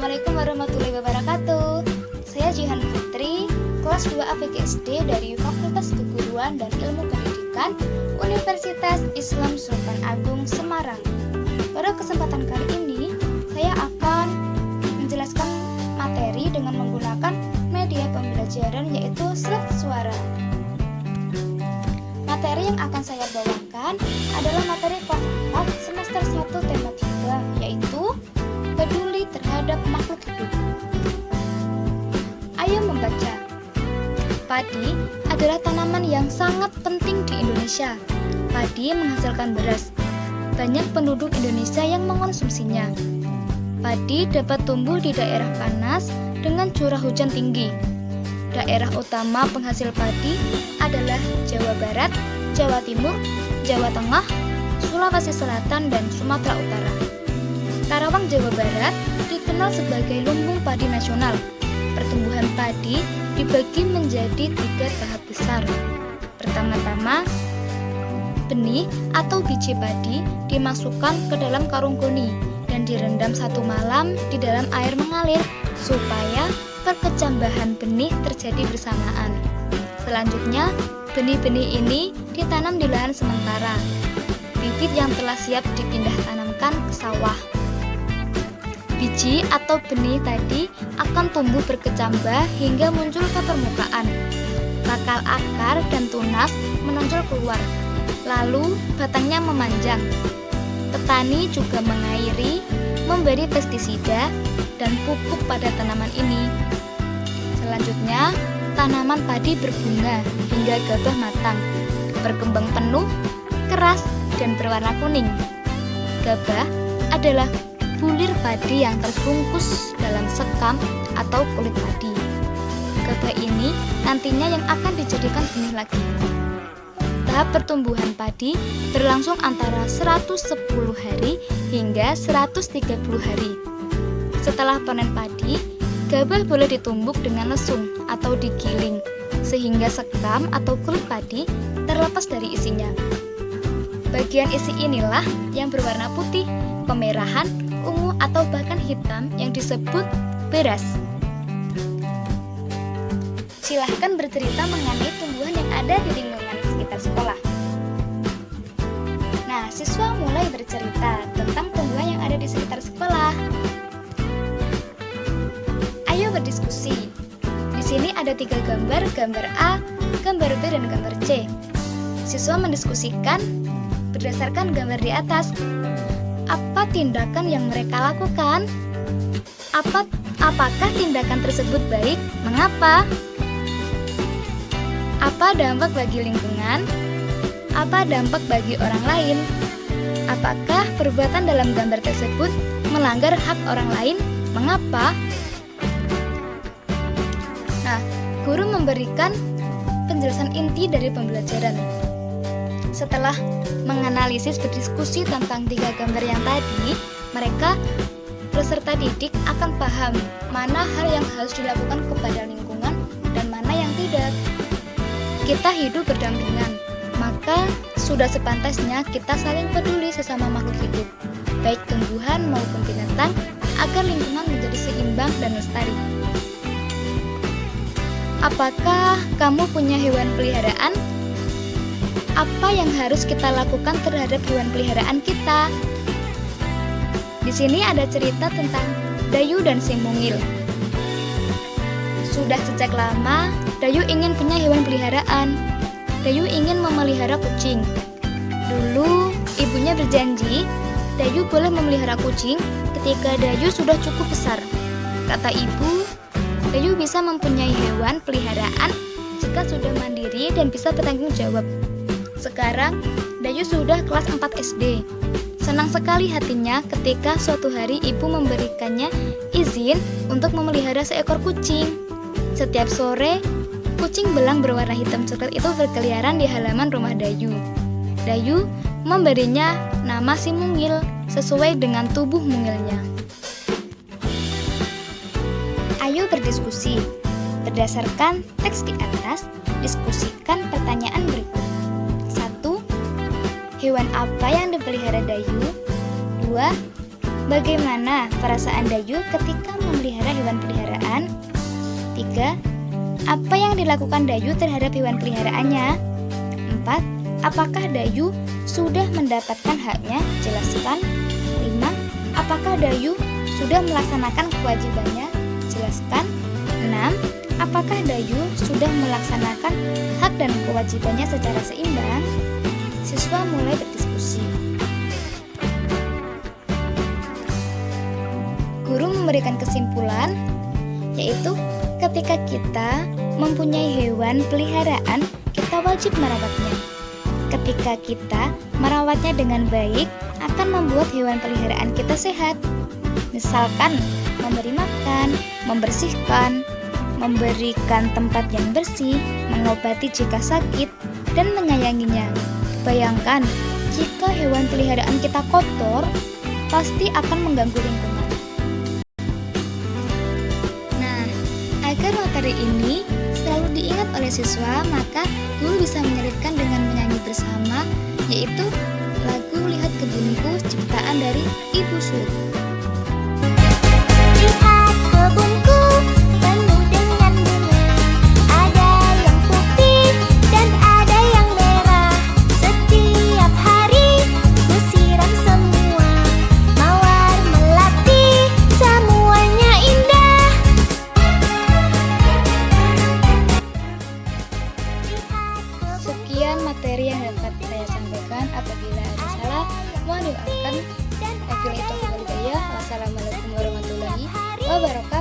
Assalamualaikum warahmatullahi wabarakatuh. Saya Jihan Putri, kelas 2 APGSD dari Fakultas Keguruan dan Ilmu Pendidikan Universitas Islam Sultan Agung Semarang. Pada kesempatan kali ini, saya akan menjelaskan materi dengan menggunakan media pembelajaran yaitu slide suara. Materi yang akan saya bawakan adalah materi kelas 4 semester 1 tema 3 yaitu peduli terhadap makhluk hidup. Ayo membaca. Padi adalah tanaman yang sangat penting di Indonesia. Padi menghasilkan beras. Banyak penduduk Indonesia yang mengkonsumsinya. Padi dapat tumbuh di daerah panas dengan curah hujan tinggi. Daerah utama penghasil padi adalah Jawa Barat, Jawa Timur, Jawa Tengah, Sulawesi Selatan, dan Sumatera Utara. Karawang, Jawa Barat dikenal sebagai lumbung padi nasional. Pertumbuhan padi dibagi menjadi 3 tahap besar. Pertama-tama, benih atau biji padi dimasukkan ke dalam karung goni dan direndam 1 malam di dalam air mengalir supaya perkecambahan benih terjadi bersamaan. Selanjutnya, benih-benih ini ditanam di lahan sementara. Bibit yang telah siap dipindah tanamkan ke sawah. Biji atau benih tadi akan tumbuh berkecambah hingga muncul ke permukaan. Bakal akar dan tunas menonjol keluar, lalu batangnya memanjang. Petani juga mengairi, memberi pestisida dan pupuk pada tanaman ini. Selanjutnya, tanaman padi berbunga hingga gabah matang, berkembang penuh, keras, dan berwarna kuning. Gabah adalah bulir padi yang terbungkus dalam sekam atau kulit padi. Gabah ini nantinya yang akan dijadikan benih lagi. Tahap pertumbuhan padi berlangsung antara 110 hari hingga 130 hari. Setelah panen padi, gabah boleh ditumbuk dengan lesung atau digiling, sehingga sekam atau kulit padi terlepas dari isinya. Bagian isi inilah yang berwarna putih, kemerahan, ungu, atau bahkan hitam yang disebut beras. Silahkan bercerita mengenai tumbuhan yang ada di lingkungan sekitar sekolah. Nah, siswa mulai bercerita tentang tumbuhan yang ada di sekitar sekolah. Ayo berdiskusi. Di sini ada 3 gambar, gambar A, gambar B, dan gambar C. Siswa mendiskusikan berdasarkan gambar di atas. Apa tindakan yang mereka lakukan? Apakah tindakan tersebut baik? Mengapa? Apa dampak bagi lingkungan? Apa dampak bagi orang lain? Apakah perbuatan dalam gambar tersebut melanggar hak orang lain? Mengapa? Nah, guru memberikan penjelasan inti dari pembelajaran. Setelah menganalisis berdiskusi tentang 3 gambar yang tadi, mereka peserta didik akan paham mana hal yang harus dilakukan kepada lingkungan dan mana yang tidak. Kita hidup berdampingan, maka sudah sepantasnya kita saling peduli sesama makhluk hidup, baik tumbuhan maupun binatang, agar lingkungan menjadi seimbang dan lestari. Apakah kamu punya hewan peliharaan? Apa yang harus kita lakukan terhadap hewan peliharaan kita? Di sini ada cerita tentang Dayu dan si mungil. Sudah sejak lama, Dayu ingin punya hewan peliharaan. Dayu ingin memelihara kucing. Dulu, ibunya berjanji, Dayu boleh memelihara kucing ketika Dayu sudah cukup besar. Kata ibu, Dayu bisa mempunyai hewan peliharaan jika sudah mandiri dan bisa bertanggung jawab. Sekarang, Dayu sudah kelas 4 SD. Senang sekali hatinya ketika suatu hari ibu memberikannya izin untuk memelihara seekor kucing. Setiap sore, kucing belang berwarna hitam coklat itu berkeliaran di halaman rumah Dayu. Dayu memberinya nama si mungil sesuai dengan tubuh mungilnya. Ayo berdiskusi. Berdasarkan teks di atas, diskusikan pertanyaan berikut. Hewan apa yang dipelihara Dayu? 2. Bagaimana perasaan Dayu ketika memelihara hewan peliharaan? 3. Apa yang dilakukan Dayu terhadap hewan peliharaannya? 4. Apakah Dayu sudah mendapatkan haknya? Jelaskan. 5. Apakah Dayu sudah melaksanakan kewajibannya? Jelaskan. 6. Apakah Dayu sudah melaksanakan hak dan kewajibannya secara seimbang? Siswa mulai berdiskusi. Guru memberikan kesimpulan, yaitu ketika kita mempunyai hewan peliharaan, kita wajib merawatnya. Ketika kita merawatnya dengan baik, akan membuat hewan peliharaan kita sehat. Misalkan, memberi makan, membersihkan, memberikan tempat yang bersih, mengobati jika sakit, dan menyayanginya. Bayangkan, jika hewan peliharaan kita kotor, pasti akan mengganggu lingkungan. Agar materi ini selalu diingat oleh siswa, maka guru bisa menyelipkan dengan menyanyi bersama, yaitu lagu Lihat Kebunku ciptaan dari Ibu Sud. Lihat kebunku penuh dengan bunga, ada yang putih dan ada yang merah. Setiap hari ku siram semua, mawar melati semuanya indah. Sekian materi yang dapat saya sampaikan. Apabila ada salah, mohon dimaafkan. Wassalamualaikum warahmatullahi wabarakatuh.